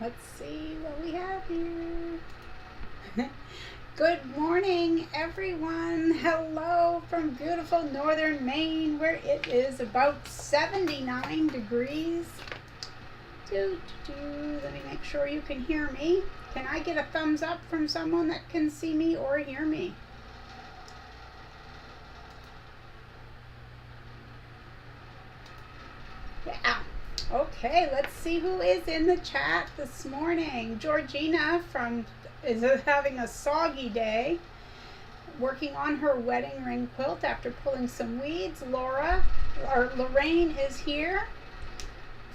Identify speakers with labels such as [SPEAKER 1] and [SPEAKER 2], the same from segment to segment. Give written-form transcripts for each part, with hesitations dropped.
[SPEAKER 1] Let's see what we have here. Good morning, everyone. Hello from beautiful northern Maine, where it is about 79 degrees. Let me make sure you can hear me. Can I get a thumbs up from someone that can see me or hear me? Yeah. Okay, let's see who is in the chat this morning. Georgina is having a soggy day, working on her wedding ring quilt after pulling some weeds. Lorraine is here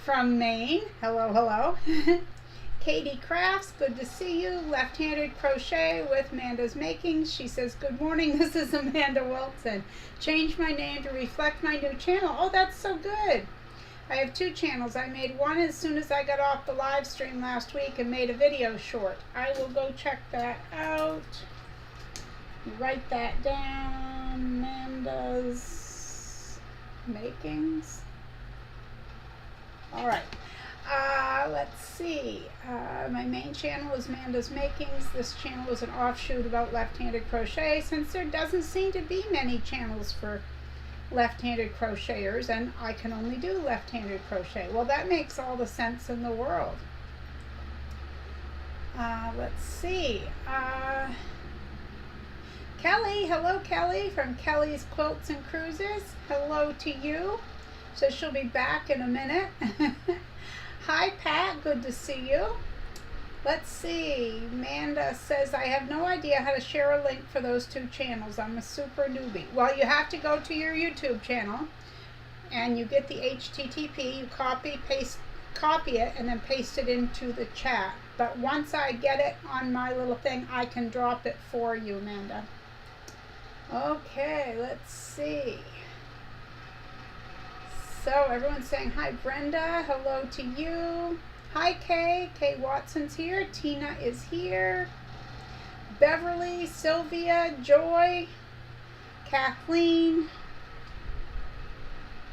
[SPEAKER 1] from Maine. Hello, hello. Katie Krafts, good to see you. Left-handed crochet with Amanda's Makings. She says, good morning, this is Amanda Wilson. Changed my name to reflect my new channel. Oh, that's so good. I have two channels. I made one as soon as I got off the live stream last week and made a video short. I will go check that out. Write that down. Amanda's Makings. All right. Let's see. My main channel is Amanda's Makings. This channel is an offshoot about left-handed crochet, since there doesn't seem to be many channels for left-handed crocheters, and I can only do left-handed crochet. Well, that makes all the sense in the world. Let's see. Kelley, hello Kelley from Kelley's Quilts and Cruises. Hello to you. So she'll be back in a minute. Hi Pat, good to see you. Let's see. Amanda says, I have no idea how to share a link for those two channels. I'm a super newbie. Well, you have to go to your YouTube channel and you get the HTTP, you copy it, and then paste it into the chat. But once I get it on my little thing, I can drop it for you, Amanda. Okay, let's see. So everyone's saying hi, Brenda. Hello to you. Hi, Kay. Kay Watson's here. Tina is here. Beverly, Sylvia, Joy, Kathleen.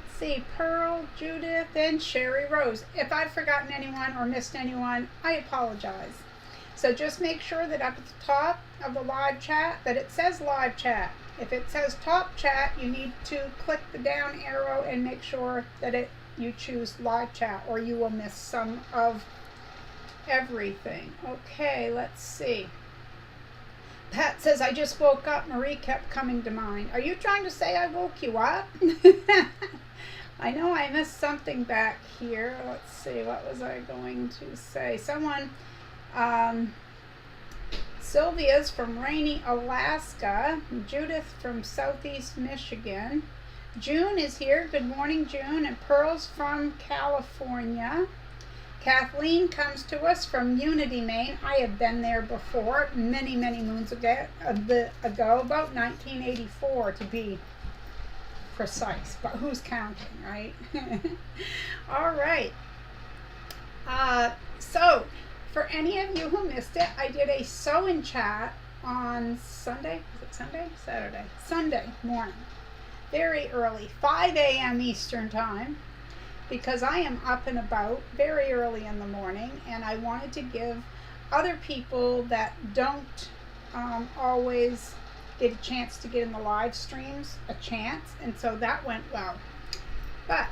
[SPEAKER 1] Let's see, Pearl, Judith, and Sherry Rose. If I've forgotten anyone or missed anyone, I apologize. So just make sure that up at the top of the live chat that it says live chat. If it says top chat, you need to click the down arrow and make sure that you choose live chat, or you will miss some of everything. Okay, let's see. Pat says, I just woke up. Marie kept coming to mind. Are you trying to say I woke you up? I know I missed something back here. Let's see, what was I going to say? Someone, Sylvia's from rainy Alaska. Judith from southeast Michigan. June is here. Good morning, June. And Pearl's from California. Kathleen comes to us from Unity, Maine. I have been there before, many, many moons ago, about 1984 to be precise. But who's counting, right? All right. So, for any of you who missed it, I did a sew-in chat on Sunday. Was it Sunday? Saturday. Sunday morning. Very early, 5 a.m. Eastern time, because I am up and about very early in the morning, and I wanted to give other people that don't always get a chance to get in the live streams a chance, and so that went well. But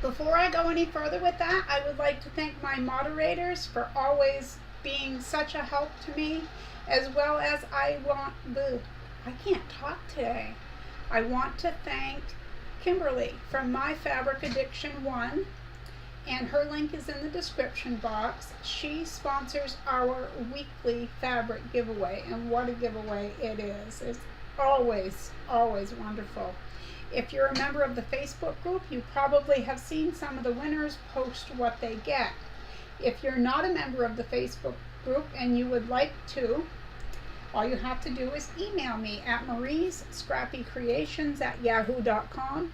[SPEAKER 1] before I go any further with that, I would like to thank my moderators for always being such a help to me, as well as I can't talk today. I want to thank Kimberly from My Fabric Addiction 1, and her link is in the description box. She sponsors our weekly fabric giveaway, and what a giveaway it is. It's always, always wonderful. If you're a member of the Facebook group, you probably have seen some of the winners post what they get. If you're not a member of the Facebook group and you would like to, all you have to do is email me at mariescrappycreations@yahoo.com.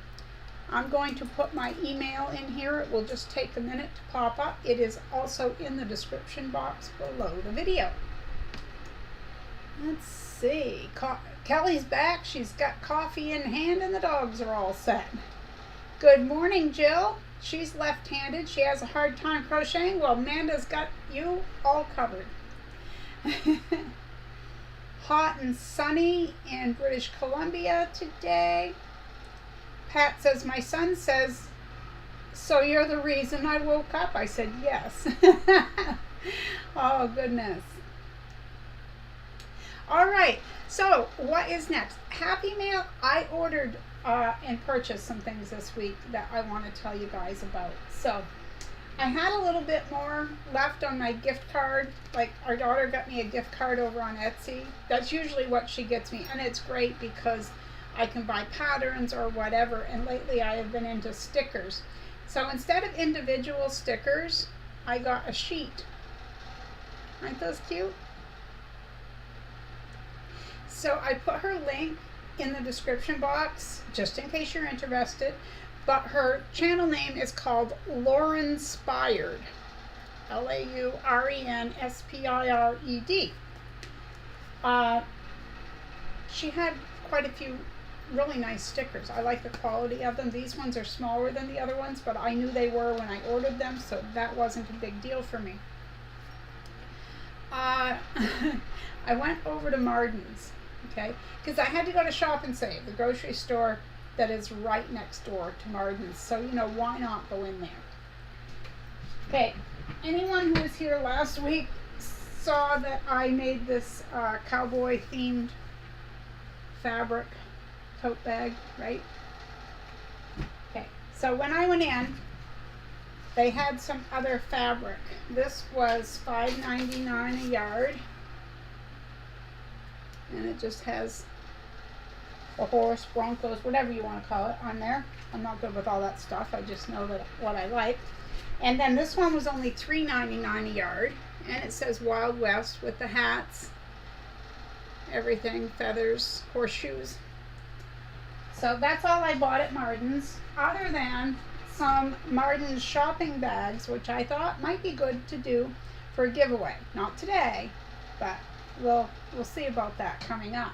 [SPEAKER 1] I'm going to put my email in here. It will just take a minute to pop up. It is also in the description box below the video. Let's see. Kelley's back. She's got coffee in hand and the dogs are all set. Good morning, Jill. she's left-handed. She has a hard time crocheting. Well, Amanda's got you all covered. Hot and sunny in British Columbia today. Pat says, my son says, so you're the reason I woke up? I said, yes. Oh, goodness. All right. So what is next? Happy Mail. I ordered and purchased some things this week that I want to tell you guys about. So I had a little bit more left on my gift card. Like, our daughter got me a gift card over on Etsy. That's usually what she gets me. And it's great because I can buy patterns or whatever. And lately I have been into stickers. So instead of individual stickers, I got a sheet. Aren't those cute? So I put her link in the description box, just in case you're interested. But her channel name is called Laurenspired. Laurenspired. She had quite a few really nice stickers. I like the quality of them. These ones are smaller than the other ones, but I knew they were when I ordered them, so that wasn't a big deal for me. I went over to Marden's, okay, because I had to go to Shop and Save, the grocery store that is right next door to Marden's. So, you know, why not go in there? Okay, anyone who was here last week saw that I made this cowboy themed fabric tote bag, right? Okay, so when I went in, they had some other fabric. This was $5.99 a yard, and it just has a horse, broncos, whatever you want to call it, on there. I'm not good with all that stuff. I just know that what I like. And then this one was only $3.99 a yard, and it says Wild West with the hats, everything, feathers, horseshoes. So that's all I bought at Marden's, other than some Marden's shopping bags, which I thought might be good to do for a giveaway. Not today, but we'll see about that coming up.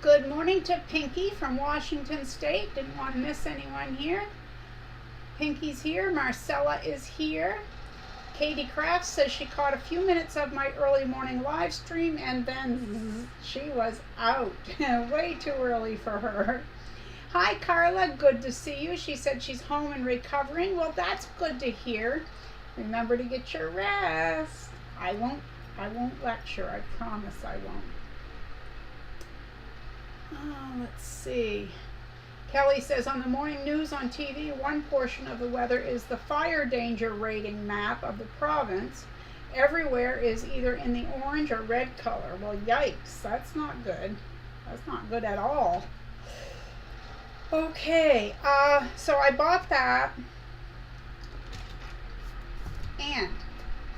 [SPEAKER 1] Good morning to Pinky from Washington State. Didn't want to miss anyone here. Pinky's here. Marcella is here. Katie Krafts says she caught a few minutes of my early morning live stream and then she was out. Way too early for her. Hi Carla, good to see you. She said she's home and recovering. Well, that's good to hear. Remember to get your rest. I won't lecture. I promise I won't. Oh, let's see. Kelley says on the morning news on TV, one portion of the weather is the fire danger rating map of the province. Everywhere is either in the orange or red color. Well, yikes, that's not good. That's not good at all. Okay, so I bought that, and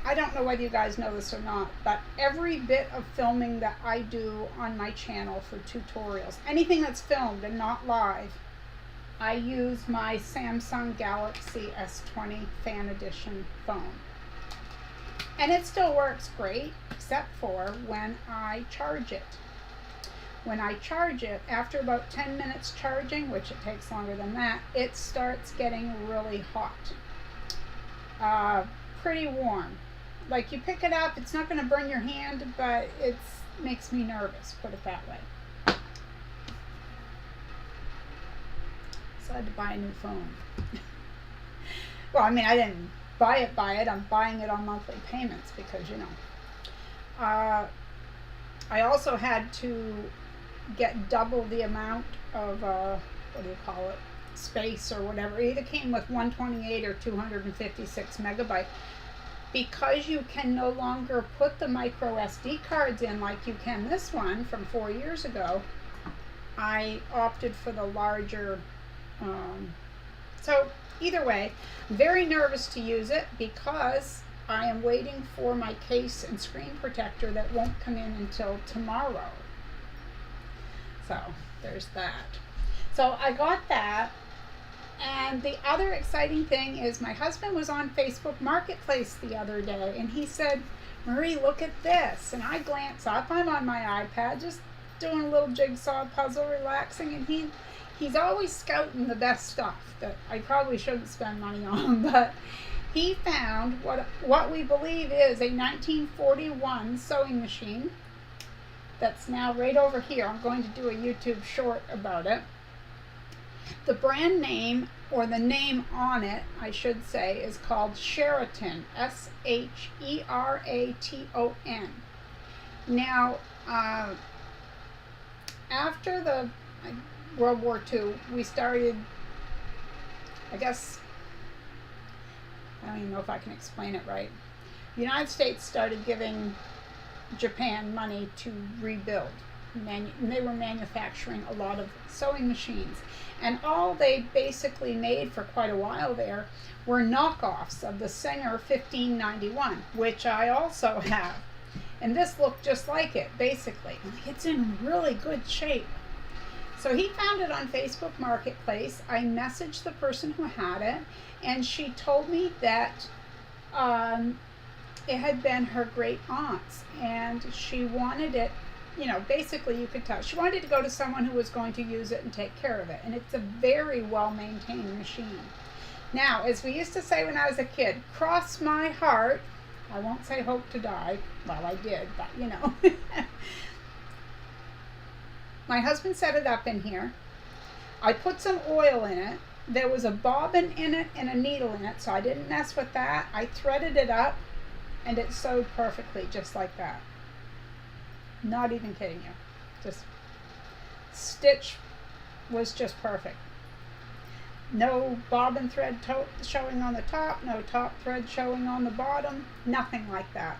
[SPEAKER 1] I don't know whether you guys know this or not, but every bit of filming that I do on my channel for tutorials, anything that's filmed and not live, I use my Samsung Galaxy S20 Fan Edition phone. And it still works great, except for when I charge it. When I charge it, after about 10 minutes charging, which it takes longer than that, it starts getting really hot. Pretty warm. Like, you pick it up, it's not going to burn your hand, but it makes me nervous, put it that way. So I had to buy a new phone. Well, I mean, I didn't buy it, I'm buying it on monthly payments because, you know. I also had to get double the amount of, what do you call it, space or whatever. It either came with 128 or 256 megabyte. Because you can no longer put the micro SD cards in like you can this one from 4 years ago, I opted for the larger. So either way, I'm very nervous to use it because I am waiting for my case and screen protector that won't come in until tomorrow. So there's that. So I got that. And the other exciting thing is my husband was on Facebook Marketplace the other day and he said, Marie, look at this. And I glance up, I'm on my iPad just doing a little jigsaw puzzle, relaxing, and he he's always scouting the best stuff that I probably shouldn't spend money on, but he found what we believe is a 1941 sewing machine that's now right over here. I'm going to do a YouTube short about it. The brand name, or the name on it, I should say, is called Sheraton, Sheraton. Now, after the World War II, we started, I guess, I don't even know if I can explain it right. The United States started giving Japan money to rebuild. And they were manufacturing a lot of sewing machines. And all they basically made for quite a while there were knockoffs of the Singer 1591, which I also have. And this looked just like it, basically. It's in really good shape. So he found it on Facebook Marketplace. I messaged the person who had it, and she told me that it had been her great aunt's, and she wanted it, you know, basically you could tell. She wanted to go to someone who was going to use it and take care of it, and it's a very well-maintained machine. Now, as we used to say when I was a kid, cross my heart, I won't say hope to die. Well, I did, but you know. My husband set it up in here. I put some oil in it. There was a bobbin in it and a needle in it, so I didn't mess with that. I threaded it up, and it sewed perfectly, just like that. Not even kidding you. Just stitch was just perfect. No bobbin thread showing on the top, no top thread showing on the bottom, nothing like that.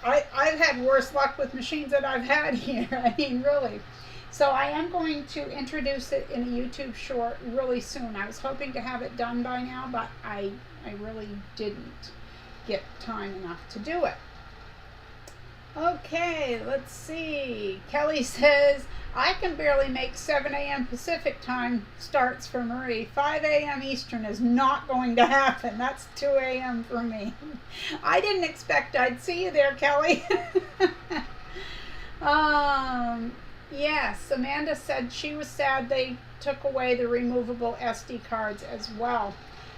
[SPEAKER 1] I've had worse luck with machines that I've had here. I mean, really. So I am going to introduce it in a YouTube short really soon. I was hoping to have it done by now, but I really didn't get time enough to do it. Okay, let's see. Kelley says, I can barely make 7 a.m. Pacific time starts for Marie. 5 a.m. Eastern is not going to happen. That's 2 a.m. for me. I didn't expect I'd see you there, Kelley. Yes, Amanda said she was sad they took away the removable SD cards as well.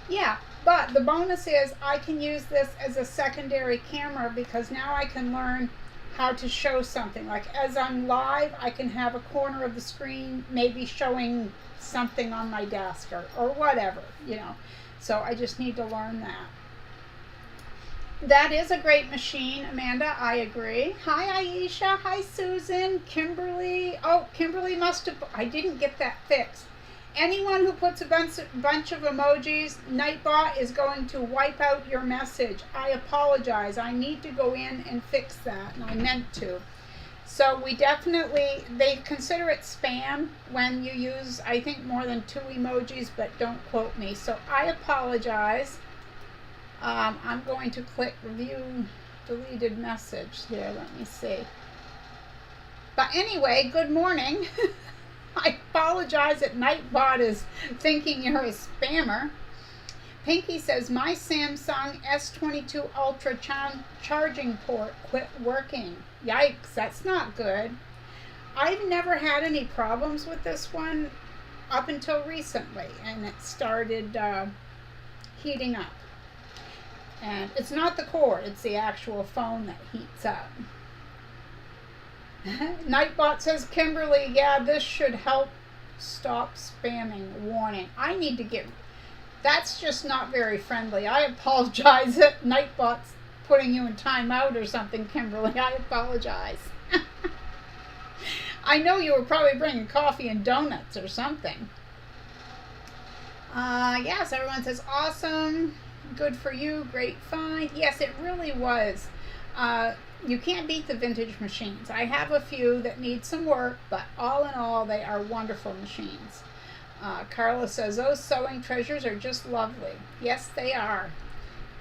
[SPEAKER 1] Yeah, but the bonus is I can use this as a secondary camera because now I can learn how to show something. Like as I'm live, I can have a corner of the screen maybe showing something on my desk or whatever, you know. So I just need to learn that. That is a great machine, Amanda. I agree. Hi, Aisha. Hi, Susan. Kimberly. Oh, Kimberly must have... I didn't get that fixed. Anyone who puts a bunch of emojis, Nightbot is going to wipe out your message. I apologize. I need to go in and fix that, and I meant to. So we definitely... They consider it spam when you use, I think, more than 2 emojis, but don't quote me. So I apologize. I'm going to click review deleted message here. Let me see. But anyway, good morning. I apologize that Nightbot is thinking you're a spammer. Pinky says, my Samsung S22 Ultra charging port quit working. Yikes, that's not good. I've never had any problems with this one up until recently, and it started heating up. And it's not the cord, it's the actual phone that heats up. Nightbot says, Kimberly, yeah, this should help stop spamming. Warning. I need to get... That's just not very friendly. I apologize that Nightbot's putting you in timeout or something, Kimberly. I apologize. I know you were probably bringing coffee and donuts or something. Yes, everyone says, awesome. Good for you. Great find. Yes, it really was. You can't beat the vintage machines. I have a few that need some work, but all in all, they are wonderful machines. Carla says, those sewing treasures are just lovely. Yes, they are.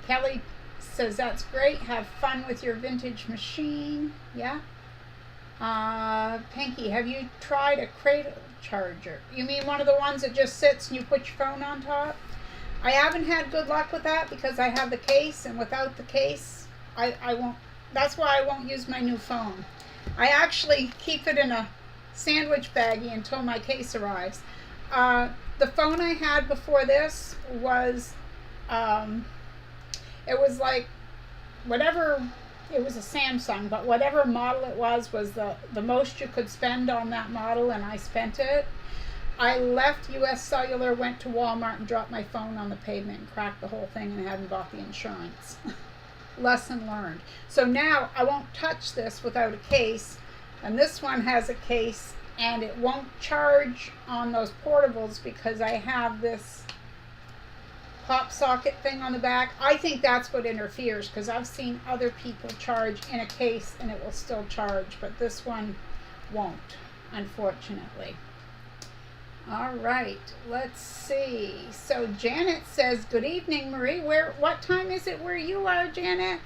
[SPEAKER 1] Kelley says, that's great. Have fun with your vintage machine. Yeah. Pinky, have you tried a cradle charger? You mean one of the ones that just sits and you put your phone on top? I haven't had good luck with that because I have the case, and without the case, I won't. That's why I won't use my new phone. I actually keep it in a sandwich baggie until my case arrives. The phone I had before this was, it was like whatever, it was a Samsung, but whatever model it was the most you could spend on that model, and I spent it. I left US Cellular, went to Walmart, and dropped my phone on the pavement and cracked the whole thing, and hadn't bought the insurance. Lesson learned. So now I won't touch this without a case, and this one has a case, and it won't charge on those portables because I have this pop socket thing on the back. I think that's what interferes, because I've seen other people charge in a case and it will still charge, but this one won't, unfortunately. All right, let's see. So Janet says, good evening, Marie. What time is it where you are, Janet?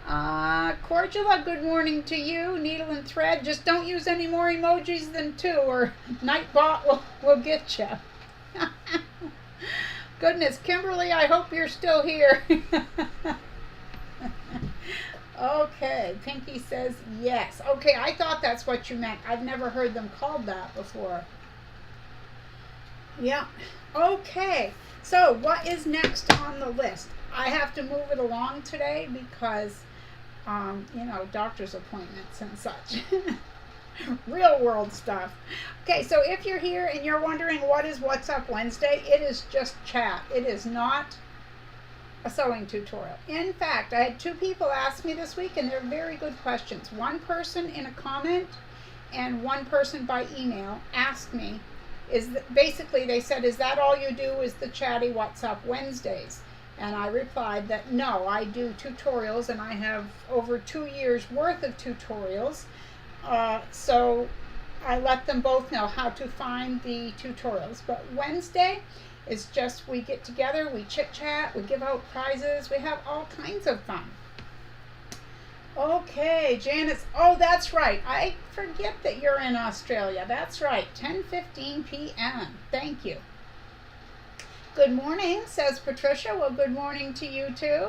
[SPEAKER 1] Cordula, good morning to you. Needle and thread. Just don't use any more emojis than 2 or Nightbot will get you. Goodness, Kimberly, I hope you're still here. Okay, Pinky says yes. Okay, I thought that's what you meant. I've never heard them called that before. Yeah. Okay, so what is next on the list? I have to move it along today because, you know, doctor's appointments and such. Real world stuff. Okay, so if you're here and you're wondering what is What's Up Wednesday, it is just chat. It is not a sewing tutorial. In fact, I had 2 people ask me this week, and they're very good questions. One person in a comment and one person by email asked me, basically they said, is that all you do, is the chatty What's Up Wednesdays? And I replied that no, I do tutorials, and I have over 2 years worth of tutorials. So I let them both know how to find the tutorials. But Wednesday is just, we get together, we chit chat, we give out prizes, we have all kinds of fun. Okay, Janice, oh, that's right. I forget that you're in Australia. That's right, 10:15 p.m. Thank you. Good morning, says Patricia. Well, good morning to you too.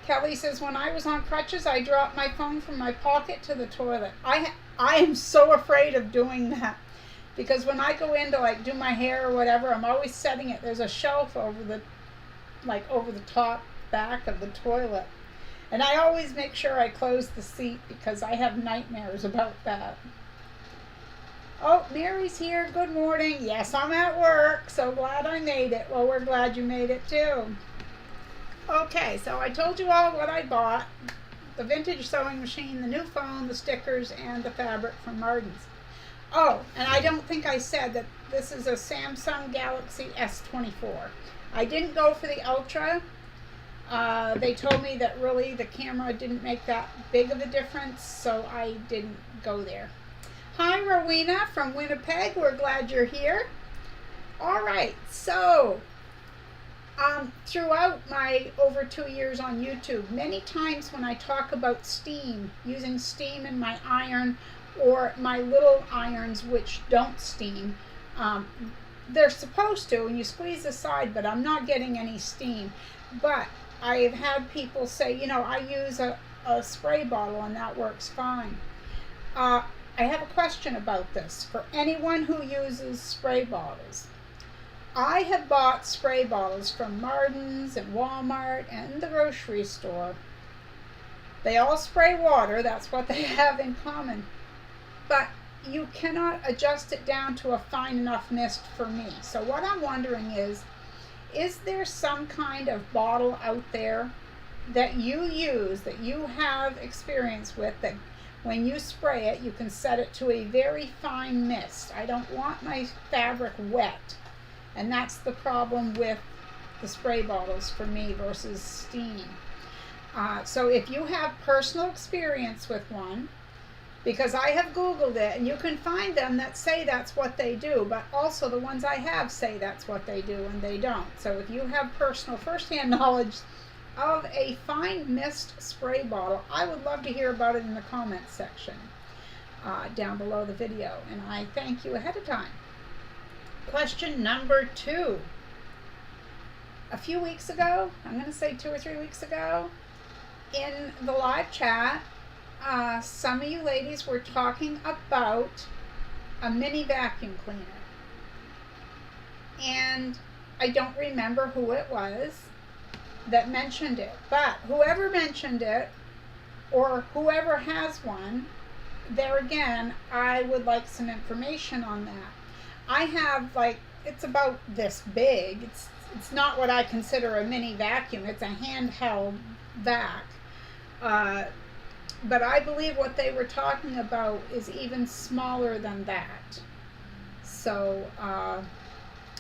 [SPEAKER 1] Kelley says, when I was on crutches, I dropped my phone from my pocket to the toilet. I am so afraid of doing that, because when I go in to like do my hair or whatever, I'm always setting it. There's a shelf over the top back of the toilet. And I always make sure I close the seat because I have nightmares about that. Oh, Mary's here. Good morning. Yes, I'm at work. So glad I made it. Well, we're glad you made it too. Okay, so I told you all what I bought. The vintage sewing machine, the new phone, the stickers, and the fabric from Martin's. Oh, and I don't think I said that this is a Samsung Galaxy S24. I didn't go for the Ultra. They told me that really the camera didn't make that big of a difference, so I didn't go there. Hi, Rowena from Winnipeg. We're glad you're here. All right, so throughout my over 2 years on YouTube, many times when I talk about steam, using steam in my iron or my little irons which don't steam, they're supposed to, and you squeeze the side, but I'm not getting any steam. But I have had people say, you know, I use a spray bottle and that works fine. I have a question about this for anyone who uses spray bottles. I have bought spray bottles from Martin's and Walmart and the grocery store. They all spray water, that's what they have in common. But you cannot adjust it down to a fine enough mist for me. So what I'm wondering is there some kind of bottle out there that you use, that you have experience with, that when you spray it, you can set it to a very fine mist? I don't want my fabric wet. And that's the problem with the spray bottles for me versus steam. So if you have personal experience with one, because I have Googled it, and you can find them that say that's what they do, but also the ones I have say that's what they do, and they don't. So if you have personal first-hand knowledge of a fine mist spray bottle, I would love to hear about it in the comments section down below the video, and I thank you ahead of time. Question number 2. A few weeks ago, I'm going to say 2 or 3 weeks ago, in the live chat, some of you ladies were talking about a mini vacuum cleaner. And I don't remember who it was that mentioned it. But whoever mentioned it, or whoever has one, there again, I would like some information on that. I have, like, it's about this big. It's not what I consider a mini vacuum. It's a handheld vac. But I believe what they were talking about is even smaller than that. So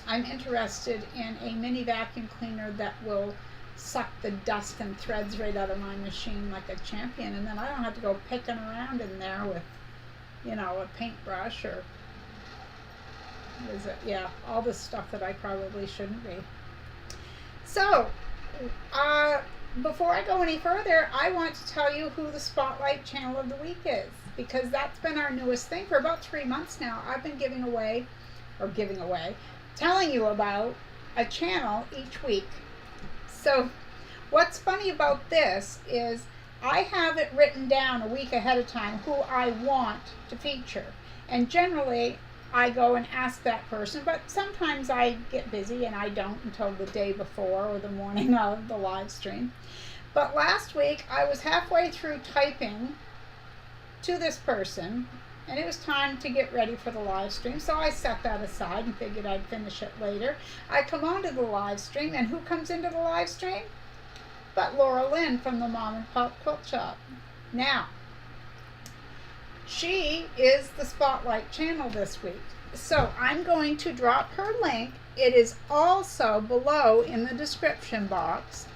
[SPEAKER 1] I'm interested in a mini vacuum cleaner that will suck the dust and threads right out of my machine like a champion, and then I don't have to go picking around in there with, you know, a paintbrush or all this stuff that I probably shouldn't be. So before I go any further, I want to tell you who the Spotlight Channel of the Week is, because that's been our newest thing for about 3 months now. I've been telling you about a channel each week. So what's funny about this is I have it written down a week ahead of time who I want to feature. And generally I go and ask that person, but sometimes I get busy and I don't until the day before or the morning of the live stream. But last week I was halfway through typing to this person, and it was time to get ready for the live stream, so I set that aside and figured I'd finish it later. I come on to the live stream, and who comes into the live stream but Laura Lynn from the Mom and Pop Quilt Shop. Now, she is the Spotlight Channel this week, so I'm going to drop her link. It is also below in the description box,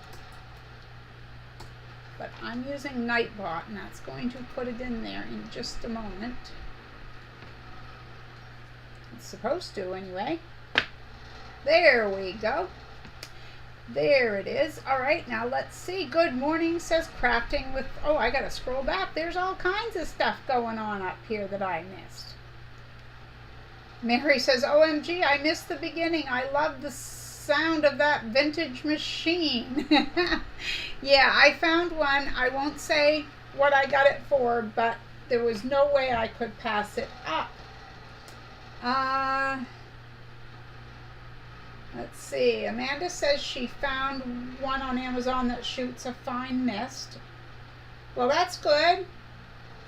[SPEAKER 1] but I'm using Nightbot, and that's going to put it in there in just a moment. It's supposed to anyway. There we go. There it is. All right, now let's see. Good morning, says Crafting with... Oh, I gotta scroll back. There's all kinds of stuff going on up here that I missed. Mary says, OMG, I missed the beginning. I love the sound of that vintage machine. Yeah, I found one. I won't say what I got it for, but there was no way I could pass it up. Let's see. Amanda says she found one on Amazon that shoots a fine mist. Well, that's good.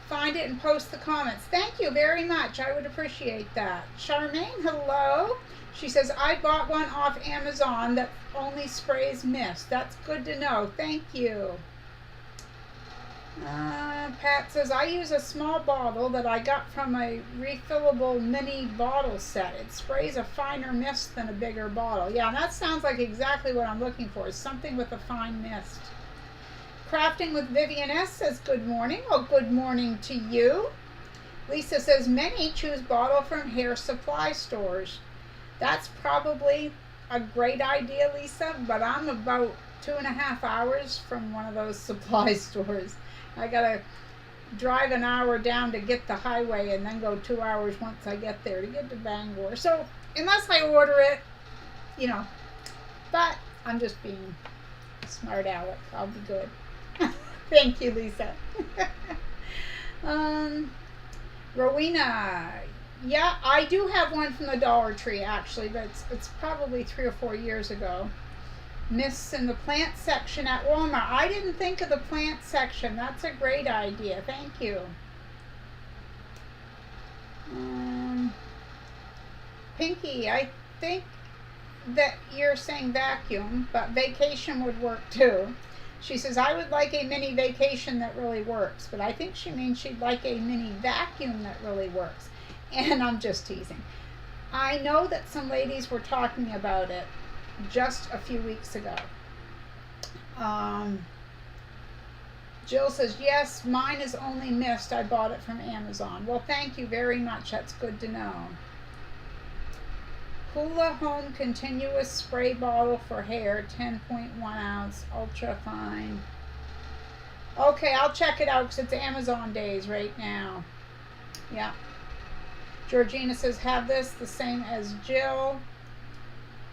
[SPEAKER 1] Find it and post the comments. Thank you very much. I would appreciate that. Charmaine, hello. She says, I bought one off Amazon that only sprays mist. That's good to know. Thank you. Pat says, I use a small bottle that I got from a refillable mini bottle set. It sprays a finer mist than a bigger bottle. Yeah, and that sounds like exactly what I'm looking for, is something with a fine mist. Crafting with Vivian S says, good morning. Well, good morning to you. Lisa says, many choose bottle from hair supply stores. That's probably a great idea, Lisa, but I'm about 2.5 hours from one of those supply stores. I gotta drive an hour down to get the highway and then go 2 hours once I get there to get to Bangor. So unless I order it, you know, but I'm just being smart aleck. I'll be good. Thank you, Lisa. Rowena, yeah, I do have one from the Dollar Tree actually, but it's probably 3 or 4 years ago. Mists in the plant section at Walmart. I didn't think of the plant section. That's a great idea. Thank you. Pinky, I think that you're saying vacuum, but vacation would work too. She says, I would like a mini vacation that really works, but I think she means she'd like a mini vacuum that really works. And I'm just teasing. I know that some ladies were talking about it just a few weeks ago. Jill says, yes, mine is only mist. I bought it from Amazon. Well, thank you very much. That's good to know. Hula Home Continuous Spray Bottle for Hair, 10.1 ounce, ultra fine. Okay, I'll check it out because it's Amazon days right now. Yeah. Georgina says, have this, the same as Jill.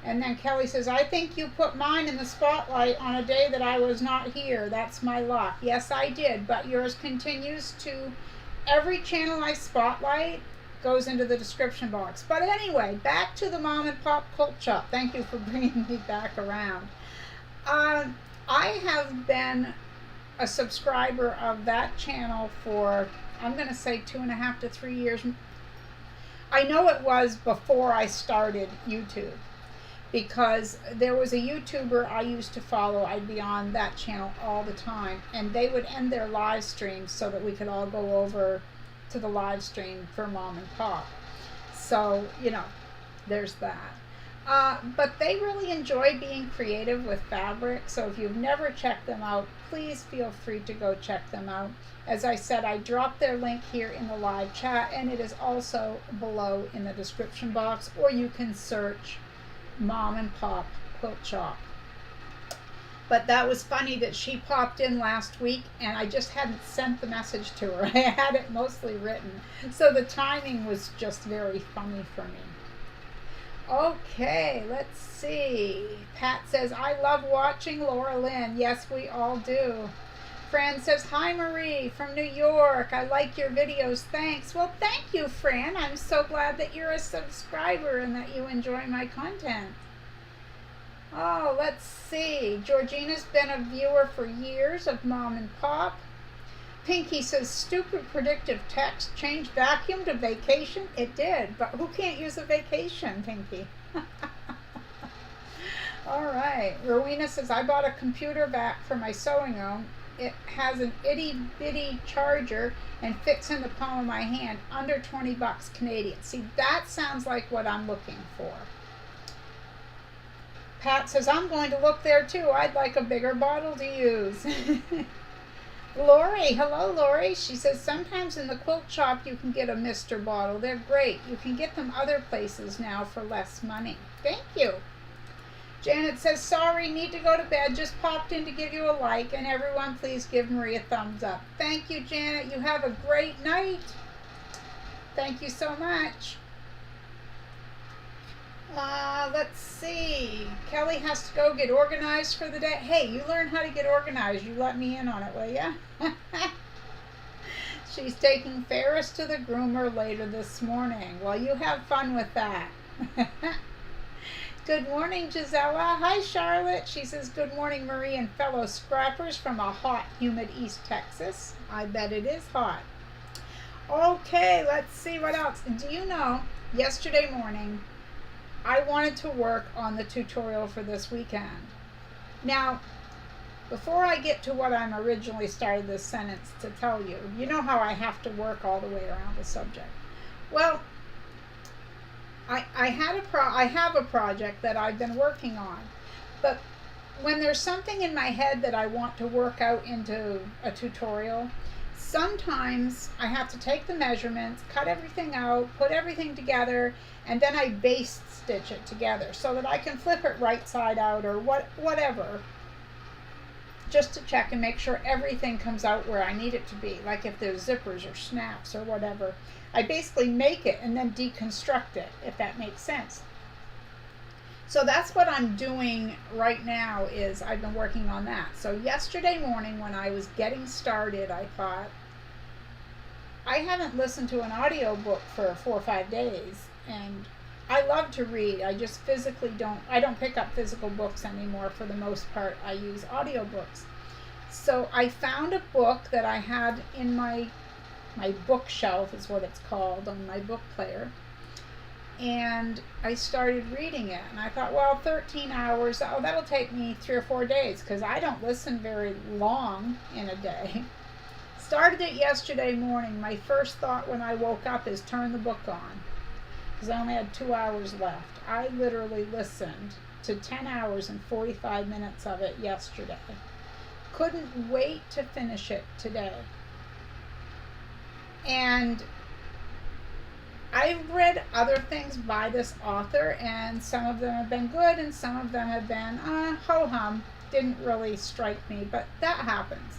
[SPEAKER 1] And then Kelley says, I think you put mine in the spotlight on a day that I was not here. That's my luck. Yes, I did, but yours continues to, every channel I spotlight goes into the description box. But anyway, back to the Mom and Pop Quilt Shop. Thank you for bringing me back around. I have been a subscriber of that channel for, I'm going to say 2.5 to 3 years. I know it was before I started YouTube, because there was a YouTuber I used to follow. I'd be on that channel all the time, and they would end their live streams so that we could all go over to the live stream for Mom and Pop. So, you know, there's that. But they really enjoy being creative with fabric, so if you've never checked them out, please feel free to go check them out. As I said, I dropped their link here in the live chat, and it is also below in the description box, or you can search Mom and Pop Quilt Shop. But that was funny that she popped in last week, and I just hadn't sent the message to her. I had it mostly written, so the timing was just very funny for me. Okay, let's see. Pat says, I love watching Laura Lynn. Yes, we all do. Fran says, hi Marie from New York. I like your videos. Thanks. Well, thank you, Fran. I'm so glad that you're a subscriber and that you enjoy my content. Oh, let's see. Georgina's been a viewer for years of Mom and Pop. Pinky says, stupid predictive text. Change vacuum to vacation. It did, but who can't use a vacation, Pinky? All right. Rowena says, I bought a computer back for my sewing room. It has an itty bitty charger and fits in the palm of my hand, under 20 bucks Canadian. See, that sounds like what I'm looking for. Pat says, I'm going to look there too. I'd like a bigger bottle to use. Lori, hello Lori. She says, sometimes in the quilt shop you can get a Mr. bottle. They're great. You can get them other places now for less money. Thank you. Janet says, sorry, need to go to bed. Just popped in to give you a like, and everyone please give Marie a thumbs up. Thank you, Janet. You have a great night. Thank you so much. Let's see. Kelley has to go get organized for the day. Hey, you learn how to get organized. You let me in on it, will ya? She's taking Ferris to the groomer later this morning. Well, you have fun with that. Good morning, Gisela. Hi, Charlotte. She says, good morning, Marie and fellow scrappers from a hot, humid East Texas. I bet it is hot. Okay, let's see what else. Do you know, yesterday morning, I wanted to work on the tutorial for this weekend. Now, before I get to what I'm originally started this sentence to tell you, you know how I have to work all the way around the subject. Well, I have a project that I've been working on, but when there's something in my head that I want to work out into a tutorial, sometimes I have to take the measurements, cut everything out, put everything together, and then I base stitch it together so that I can flip it right side out or whatever, just to check and make sure everything comes out where I need it to be, like if there's zippers or snaps or whatever. I basically make it and then deconstruct it, if that makes sense. So that's what I'm doing right now, is I've been working on that. So yesterday morning when I was getting started, I thought, I haven't listened to an audiobook for 4 or 5 days, and I love to read. I just physically I don't pick up physical books anymore. For the most part, I use audiobooks. So I found a book that I had in my bookshelf, is what it's called, on my book player. And I started reading it, and I thought, well, 13 hours, oh, that'll take me 3 or 4 days, because I don't listen very long in a day. Started it yesterday morning. My first thought when I woke up is turn the book on, because I only had 2 hours left. I literally listened to 10 hours and 45 minutes of it yesterday. Couldn't wait to finish it today. And I've read other things by this author, and some of them have been good and some of them have been ho-hum. Didn't really strike me, but that happens.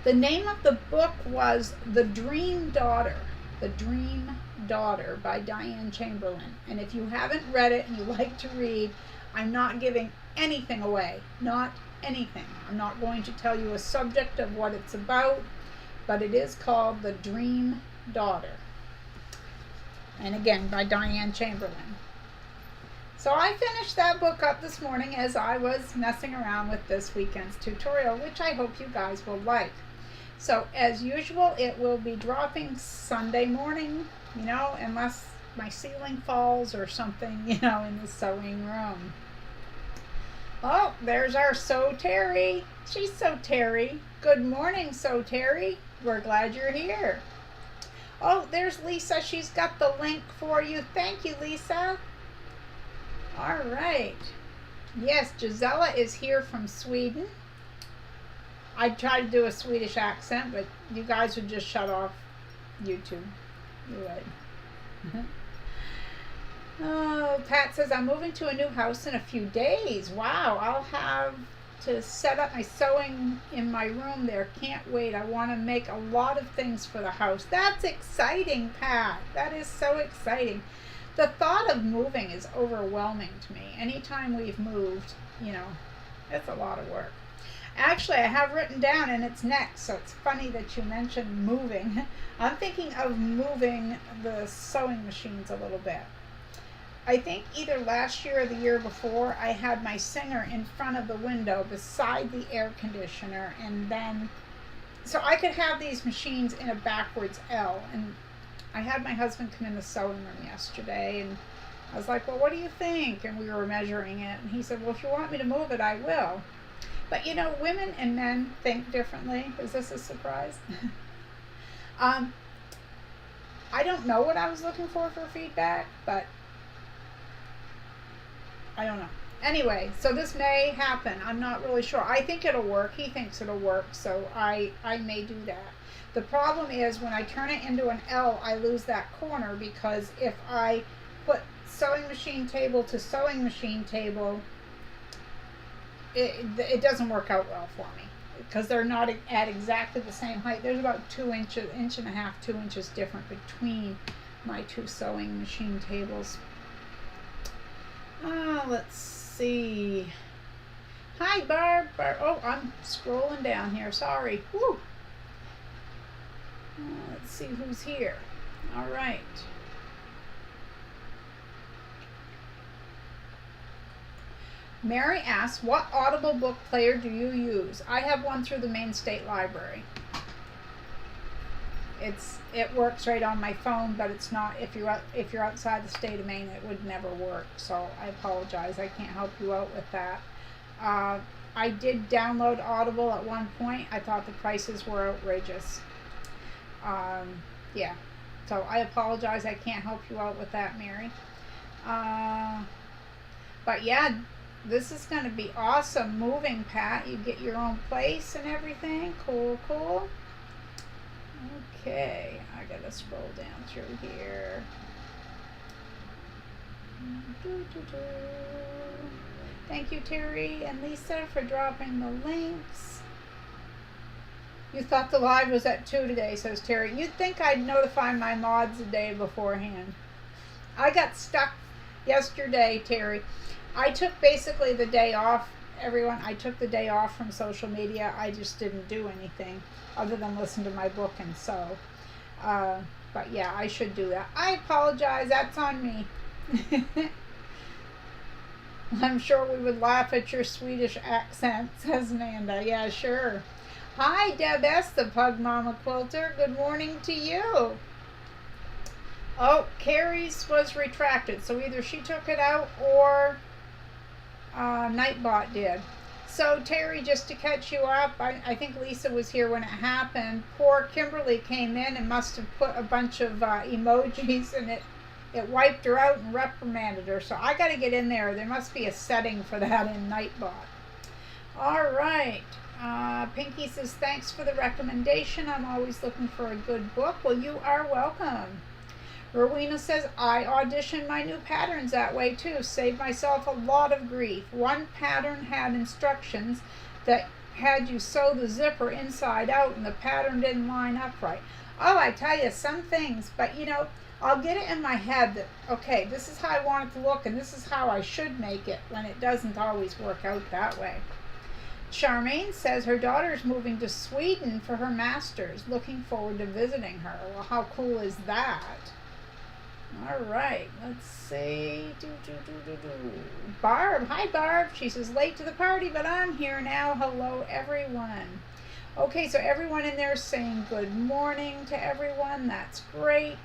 [SPEAKER 1] The name of the book was The Dream Daughter. The Dream Daughter by Diane Chamberlain. And if you haven't read it and you like to read, I'm not giving anything away. Not anything. I'm not going to tell you a subject of what it's about, but it is called The Dream Daughter. And again, by Diane Chamberlain. So I finished that book up this morning as I was messing around with this weekend's tutorial, which I hope you guys will like. So as usual, it will be dropping Sunday morning, unless my ceiling falls or something, in the sewing room. Oh, there's our Sew Terie. She's Sew Terie. Good morning, Sew Terie. We're glad you're here. Oh, there's Lisa. She's got the link for you. Thank you, Lisa. All right. Yes, Gisela is here from Sweden. I tried to do a Swedish accent, but you guys would just shut off YouTube. You would. Oh, Pat says, I'm moving to a new house in a few days. Wow, I'll have to set up my sewing in my room there. Can't wait. I want to make a lot of things for the house. That's exciting, Pat. That is so exciting. The thought of moving is overwhelming to me. Anytime we've moved, it's a lot of work. Actually, I have written down, and it's next, so it's funny that you mentioned moving. I'm thinking of moving the sewing machines a little bit. I think either last year or the year before, I had my Singer in front of the window beside the air conditioner, and then, so I could have these machines in a backwards L. And I had my husband come in the sewing room yesterday, and I was like, well, what do you think? And we were measuring it, and he said, well, if you want me to move it, I will. But women and men think differently. Is this a surprise? I don't know what I was looking for feedback, but I don't know. Anyway, so this may happen. I'm not really sure. I think it'll work. He thinks it'll work, so I may do that. The problem is when I turn it into an L, I lose that corner, because if I put sewing machine table to sewing machine table, it doesn't work out well for me, because they're not at exactly the same height. There's about 2 inches, inch and a half, 2 inches different between my two sewing machine tables. Let's see. Hi, Barb. Oh, I'm scrolling down here. Sorry. Woo. Let's see who's here. All right. Mary asks, what Audible book player do you use? I have one through the Maine State Library. It works right on my phone, but it's not, if you're outside the state of Maine, it would never work. So I apologize. I can't help you out with that. I did download Audible at one point. I thought the prices were outrageous. Yeah. So I apologize. I can't help you out with that, Mary. But yeah, this is going to be awesome moving, Pat. You get your own place and everything. Cool, cool. Okay, I gotta scroll down through here. Thank you, Terie and Lisa, for dropping the links. You thought the live was at 2 today, says Terie. You'd think I'd notify my mods a day beforehand. I got stuck yesterday, Terie. I took basically the day off, everyone. I took the day off from social media. I just didn't do anything other than listen to my book and sew. But yeah, I should do that. I apologize. That's on me. I'm sure we would laugh at your Swedish accent, says Amanda. Yeah, sure. Hi, Deb S., the Pug Mama Quilter. Good morning to you. Oh, Carrie's was retracted, so either she took it out or Nightbot did. So, Terie, just to catch you up, I think Lisa was here when it happened. Poor Kimberly came in and must have put a bunch of emojis, and it wiped her out and reprimanded her. So I got to get in there. There must be a setting for that in Nightbot. All right. Pinky says, thanks for the recommendation. I'm always looking for a good book. Well, you are welcome. Rowena says, I auditioned my new patterns that way too. Saved myself a lot of grief. One pattern had instructions that had you sew the zipper inside out and the pattern didn't line up right. Oh, I tell you, some things, but you know, I'll get it in my head that, okay, this is how I want it to look and this is how I should make it, when it doesn't always work out that way. Charmaine says her daughter's moving to Sweden for her master's. Looking forward to visiting her. Well, how cool is that? All right, let's see. Barb. Hi, Barb. She says, late to the party, but I'm here now. Hello, everyone. Okay, so everyone in there is saying good morning to everyone. That's great.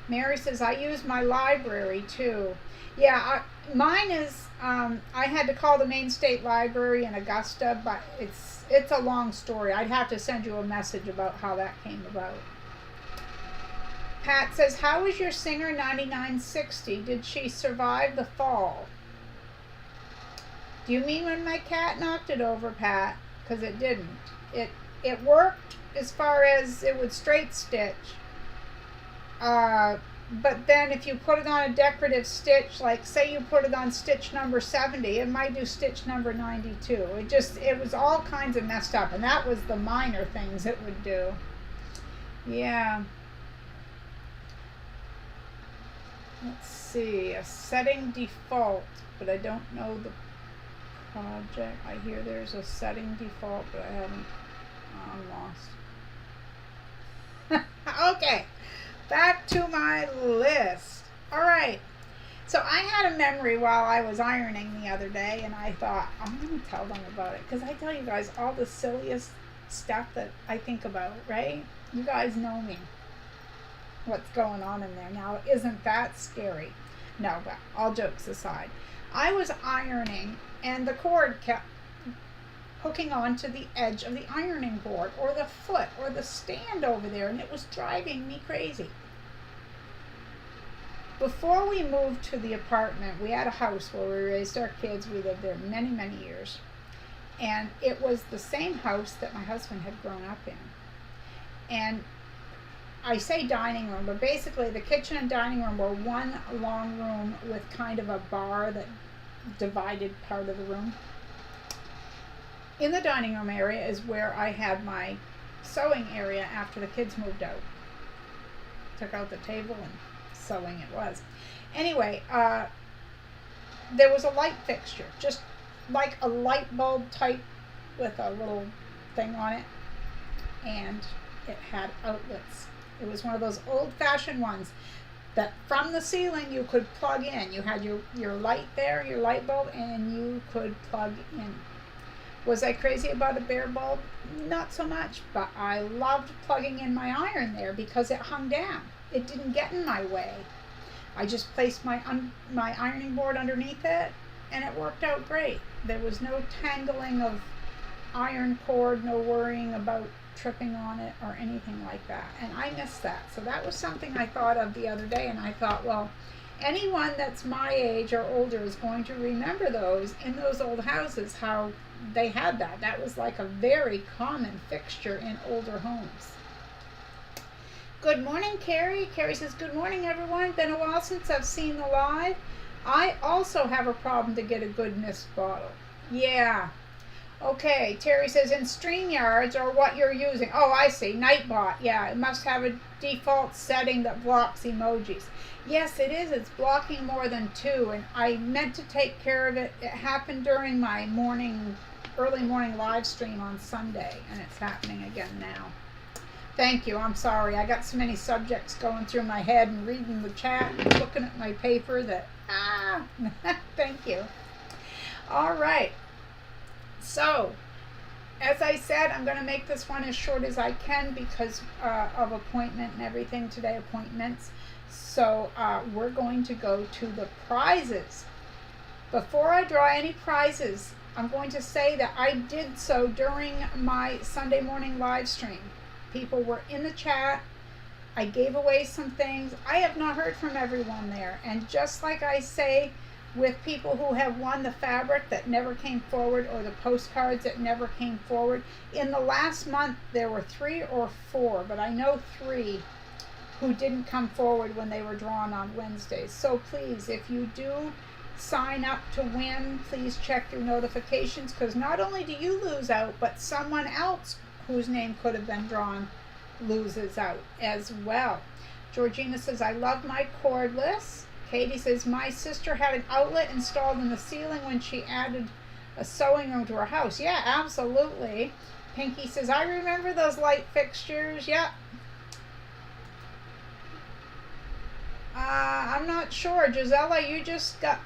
[SPEAKER 1] Mary says, I use my library, too. Yeah, mine is, I had to call the Maine State Library in Augusta, but it's a long story. I'd have to send you a message about how that came about. Pat says, how is your Singer 9960? Did she survive the fall? Do you mean when my cat knocked it over, Pat? Because it didn't. It worked as far as it would straight stitch. But then if you put it on a decorative stitch, like say you put it on stitch number 70, it might do stitch number 92. It was all kinds of messed up, and that was the minor things it would do. Yeah. Let's see, a setting default, but I don't know the project. I hear there's a setting default, but I haven't, I'm lost. Okay, back to my list. All right, so I had a memory while I was ironing the other day, and I thought, I'm going to tell them about it, because I tell you guys all the silliest stuff that I think about, right? You guys know me. What's going on in there now? Isn't that scary? No, but all jokes aside, I was ironing and the cord kept hooking onto the edge of the ironing board or the foot or the stand over there, and it was driving me crazy. Before we moved to the apartment, we had a house where we raised our kids. We lived there many, many years, and it was the same house that my husband had grown up in. And I say dining room, but basically the kitchen and dining room were one long room with kind of a bar that divided part of the room. In the dining room area is where I had my sewing area after the kids moved out. Took out the table and sewing it was. Anyway, there was a light fixture, just like a light bulb type with a little thing on it, and it had outlets. It was one of those old-fashioned ones that from the ceiling you could plug in. You had your light there, your light bulb, and you could plug in. Was I crazy about a bare bulb? Not so much, but I loved plugging in my iron there because it hung down. It didn't get in my way. I just placed my ironing board underneath it, and it worked out great. There was no tangling of iron cord, no worrying about tripping on it or anything like that, and I missed that. So that was something I thought of the other day, and I thought, well, anyone that's my age or older is going to remember those in those old houses, how they had that. That was like a very common fixture in older homes. Good morning, Carrie. Carrie says, good morning, everyone. Been a while since I've seen the live. I also have a problem to get a good mist bottle. Yeah. Okay, Terie says, in StreamYards or what you're using. Oh, I see. Nightbot. Yeah, it must have a default setting that blocks emojis. Yes, it is. It's blocking more than 2, and I meant to take care of it. It happened during my early morning live stream on Sunday, and it's happening again now. Thank you. I'm sorry. I got so many subjects going through my head and reading the chat and looking at my paper that, thank you. All right. So, as I said, I'm going to make this one as short as I can because of appointment and everything today, appointments. So, we're going to go to the prizes. Before I draw any prizes, I'm going to say that I did so during my Sunday morning live stream. People were in the chat. I gave away some things. I have not heard from everyone there. And just like I say, with people who have won the fabric that never came forward or the postcards that never came forward, in the last month there were 3 or 4, but I know 3 who didn't come forward when they were drawn on Wednesdays. So please, if you do sign up to win, please check your notifications, because not only do you lose out, but someone else whose name could have been drawn loses out as well. Georgina says, I love my cordless. Katie says, my sister had an outlet installed in the ceiling when she added a sewing room to her house. Yeah, absolutely. Pinky says, I remember those light fixtures. Yep. I'm not sure. Gisela, you just got...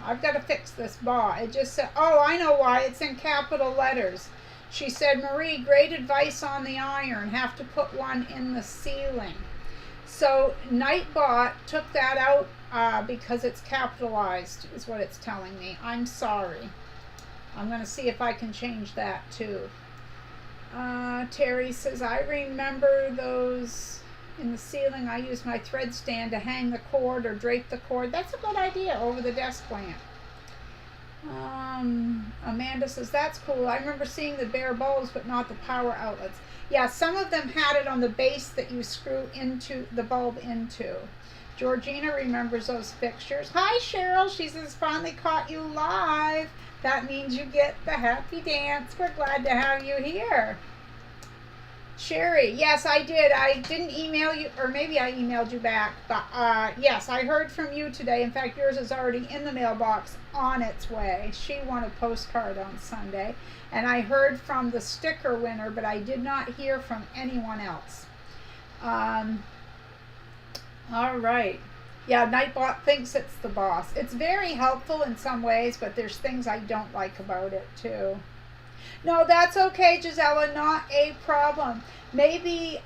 [SPEAKER 1] I've got to fix this bar. It just said... Oh, I know why. It's in capital letters. She said, Marie, great advice on the iron. Have to put one in the ceiling. So Nightbot took that out because it's capitalized, is what it's telling me. I'm sorry. I'm going to see if I can change that too. Terie says, I remember those in the ceiling. I use my thread stand to hang the cord or drape the cord. That's a good idea, over the desk lamp. Amanda says, that's cool. I remember seeing the bare bulbs, but not the power outlets. Yeah, some of them had it on the base that you screw into the bulb into. Georgina remembers those fixtures. Hi, Cheryl. She says, finally caught you live. That means you get the happy dance. We're glad to have you here. Sherry, yes, I did. I didn't email you, or maybe I emailed you back, but yes, I heard from you today. In fact, yours is already in the mailbox on its way. She won a postcard on Sunday, and I heard from the sticker winner, but I did not hear from anyone else. All right. Yeah, Nightbot thinks it's the boss. It's very helpful in some ways, but there's things I don't like about it too. No, that's okay, Gisela, not a problem. Maybe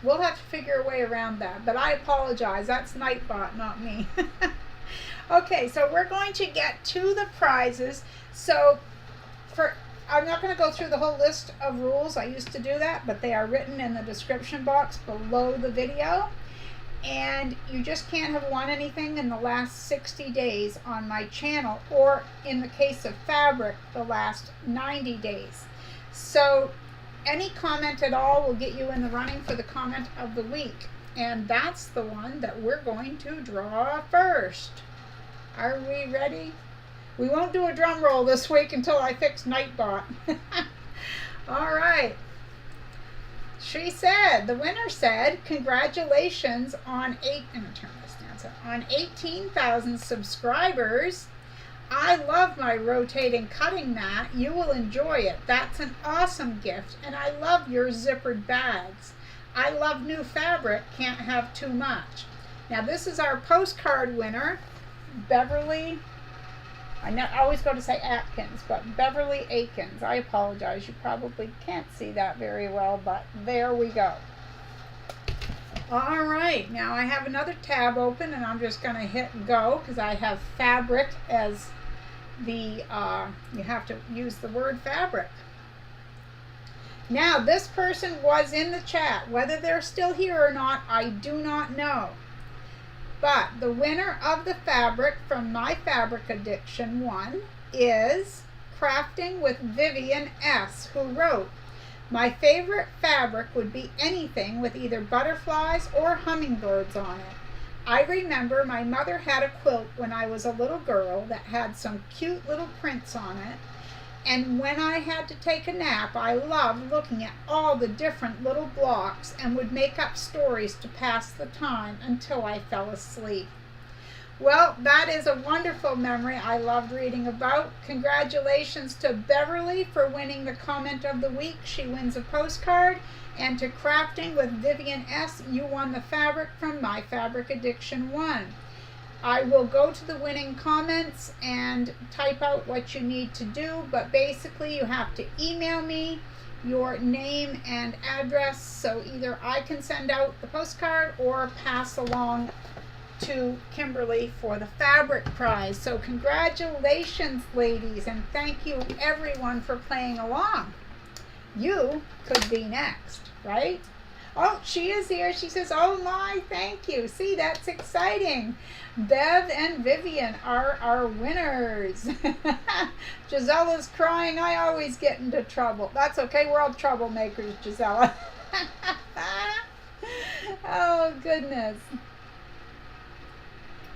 [SPEAKER 1] we'll have to figure a way around that, but I apologize. That's Nightbot, not me. Okay, so we're going to get to the prizes. So I'm not going to go through the whole list of rules. I used to do that, but they are written in the description box below the video. And you just can't have won anything in the last 60 days on my channel, or in the case of fabric, the last 90 days. So any comment at all will get you in the running for the comment of the week. And that's the one that we're going to draw first. Are we ready? We won't do a drum roll this week until I fix Nightbot. All right. She said, the winner said, congratulations on 18,000 subscribers. I love my rotating cutting mat. You will enjoy it. That's an awesome gift. And I love your zippered bags. I love new fabric. Can't have too much. Now this is our postcard winner, Beverly. I always go to say Atkins, but Beverly Akins. I apologize. You probably can't see that very well, but there we go. All right. Now I have another tab open, and I'm just going to hit go because I have fabric as the, you have to use the word fabric. Now, this person was in the chat. Whether they're still here or not, I do not know. But the winner of the fabric from My Fabric Addiction 1 is Crafting with Vivian S, who wrote, my favorite fabric would be anything with either butterflies or hummingbirds on it. I remember my mother had a quilt when I was a little girl that had some cute little prints on it. And when I had to take a nap, I loved looking at all the different little blocks and would make up stories to pass the time until I fell asleep. Well, that is a wonderful memory I loved reading about. Congratulations to Beverly for winning the comment of the week. She wins a postcard. And to Crafting with Vivian S, you won the fabric from My Fabric Addiction 1. I will go to the winning comments and type out what you need to do, but basically you have to email me your name and address so either I can send out the postcard or pass along to Kimberly for the fabric prize. So congratulations, ladies, and thank you everyone for playing along. You could be next, right? Oh, she is here. She says, oh my, thank you. See, that's exciting. Bev and Vivian are our winners. Gisella's crying. I always get into trouble. That's okay. We're all troublemakers, Gisela. Oh, goodness.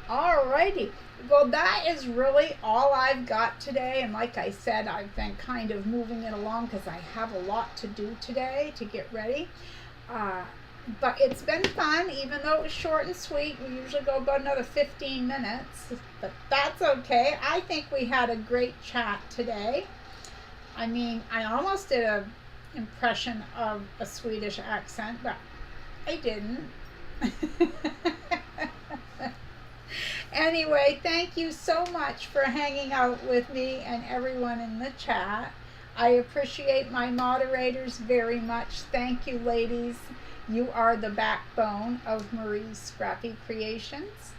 [SPEAKER 1] Alrighty. Well, that is really all I've got today. And like I said, I've been kind of moving it along because I have a lot to do today to get ready. But it's been fun, even though it was short and sweet. We usually go about another 15 minutes, but that's okay. I think we had a great chat today. I mean, I almost did an impression of a Swedish accent, but I didn't. Anyway, thank you so much for hanging out with me and everyone in the chat. I appreciate my moderators very much. Thank you, ladies. You are the backbone of Marie's Scrappy Creations.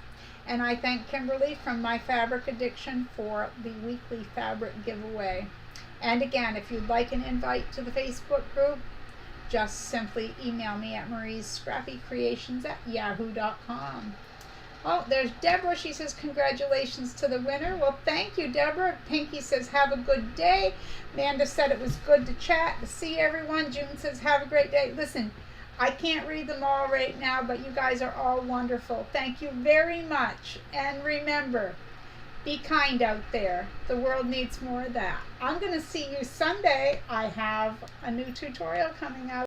[SPEAKER 1] And I thank Kimberly from My Fabric Addiction for the weekly fabric giveaway. And again, if you'd like an invite to the Facebook group, just simply email me at mariescrappycreations@yahoo.com. Oh, there's Deborah. She says, congratulations to the winner. Well, thank you, Deborah. Pinky says, have a good day. Amanda said it was good to chat, to see everyone. June says, have a great day. Listen, I can't read them all right now, but you guys are all wonderful. Thank you very much. And remember, be kind out there. The world needs more of that. I'm going to see you Sunday. I have a new tutorial coming out.